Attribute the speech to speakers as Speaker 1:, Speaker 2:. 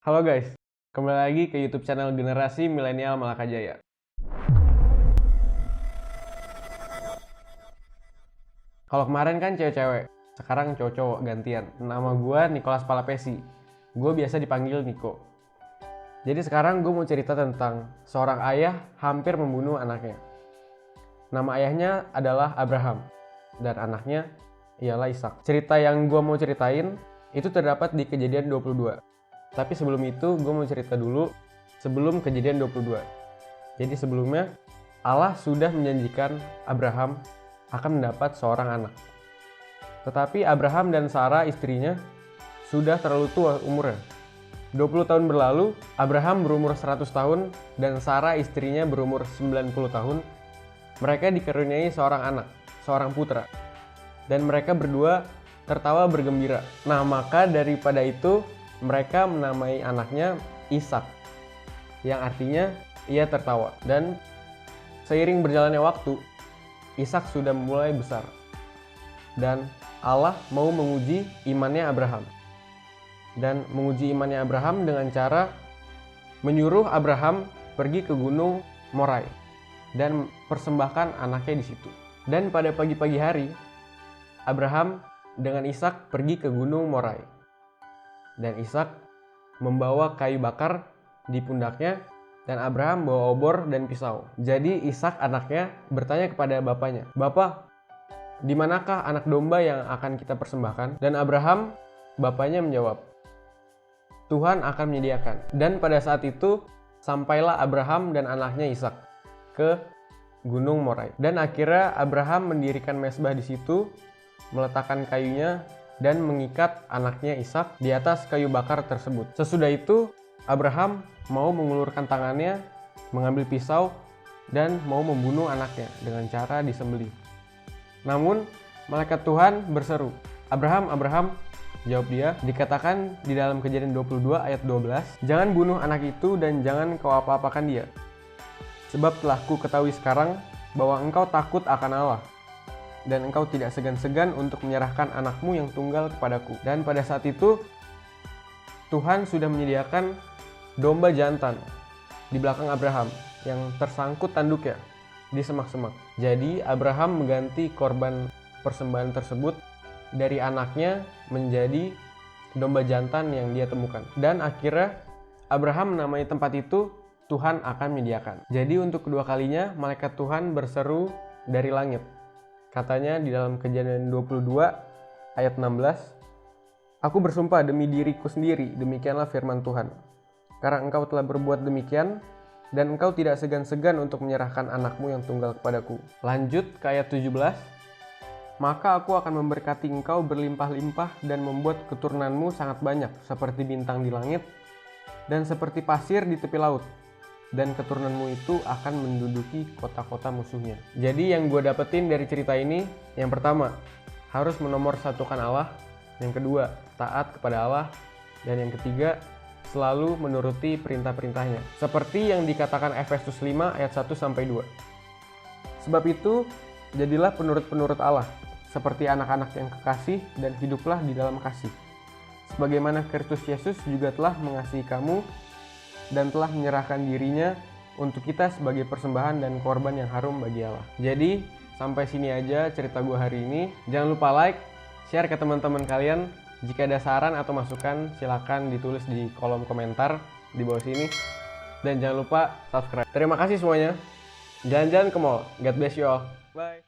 Speaker 1: Halo guys, kembali lagi ke YouTube channel Generasi Milenial Malaka Jaya. Kalau kemarin kan cewek-cewek, sekarang cowok-cowok gantian. Nama gue Nicholas Palapesi. Gue biasa dipanggil Niko. Jadi sekarang gue mau cerita tentang seorang ayah hampir membunuh anaknya. Nama ayahnya adalah Abraham dan anaknya ialah Ishak. Cerita yang gue mau ceritain itu terdapat di Kejadian 22. Tapi sebelum itu gue mau cerita dulu sebelum Kejadian 22. Jadi sebelumnya Allah sudah menjanjikan Abraham akan mendapat seorang anak. Tetapi Abraham dan Sarah istrinya sudah terlalu tua umurnya. 20 tahun berlalu, Abraham berumur 100 tahun dan Sarah istrinya berumur 90 tahun. Mereka dikaruniai seorang anak, seorang putra. Dan mereka berdua tertawa bergembira. Nah, maka daripada itu mereka menamai anaknya Ishak, yang artinya ia tertawa. Dan seiring berjalannya waktu, Ishak sudah mulai besar. Dan Allah mau menguji imannya Abraham. Dan menguji imannya Abraham dengan cara menyuruh Abraham pergi ke gunung Morai dan persembahkan anaknya di situ. Dan pada pagi-pagi hari, Abraham dengan Ishak pergi ke gunung Morai. Dan Ishak membawa kayu bakar di pundaknya dan Abraham bawa obor dan pisau. Jadi Ishak anaknya bertanya kepada bapaknya, "Bapak, di manakah anak domba yang akan kita persembahkan?" Dan Abraham, bapaknya menjawab, "Tuhan akan menyediakan." Dan pada saat itu sampailah Abraham dan anaknya Ishak ke gunung Morai. Dan akhirnya Abraham mendirikan mezbah di situ, meletakkan kayunya dan mengikat anaknya Ishak di atas kayu bakar tersebut. Sesudah itu, Abraham mau mengulurkan tangannya, mengambil pisau, dan mau membunuh anaknya dengan cara disembelih. Namun, malaikat Tuhan berseru, "Abraham, Abraham," jawab dia, dikatakan di dalam Kejadian 22 ayat 12, "Jangan bunuh anak itu dan jangan kau apa-apakan dia. Sebab telah ku ketahui sekarang bahwa engkau takut akan Allah, dan engkau tidak segan-segan untuk menyerahkan anakmu yang tunggal kepadaku." Dan pada saat itu, Tuhan sudah menyediakan domba jantan di belakang Abraham yang tersangkut tanduknya di semak-semak. Jadi Abraham mengganti korban persembahan tersebut dari anaknya menjadi domba jantan yang dia temukan. Dan akhirnya Abraham menamai tempat itu Tuhan akan menyediakan. Jadi untuk kedua kalinya malaikat Tuhan berseru dari langit. Katanya di dalam Kejadian 22 ayat 16, "Aku bersumpah demi diriku sendiri, demikianlah firman Tuhan. Karena engkau telah berbuat demikian, dan engkau tidak segan-segan untuk menyerahkan anakmu yang tunggal kepadaku." Lanjut ke ayat 17, "Maka aku akan memberkati engkau berlimpah-limpah dan membuat keturunanmu sangat banyak, seperti bintang di langit, dan seperti pasir di tepi laut. Dan keturunanmu itu akan menduduki kota-kota musuhnya." Jadi yang gue dapetin dari cerita ini, yang pertama, harus menomorsatukan Allah. Yang kedua, taat kepada Allah. Dan yang ketiga, selalu menuruti perintah-perintahnya. Seperti yang dikatakan Efesus 5 ayat 1-2. "Sebab itu, jadilah penurut-penurut Allah, seperti anak-anak yang kekasih, dan hiduplah di dalam kasih. Sebagaimana Kristus Yesus juga telah mengasihi kamu, dan telah menyerahkan dirinya untuk kita sebagai persembahan dan korban yang harum bagi Allah." Jadi, sampai sini aja cerita gue hari ini. Jangan lupa like, share ke teman-teman kalian. Jika ada saran atau masukan, silakan ditulis di kolom komentar di bawah sini. Dan jangan lupa subscribe. Terima kasih semuanya. Jalan-jalan ke mall. God bless you all. Bye.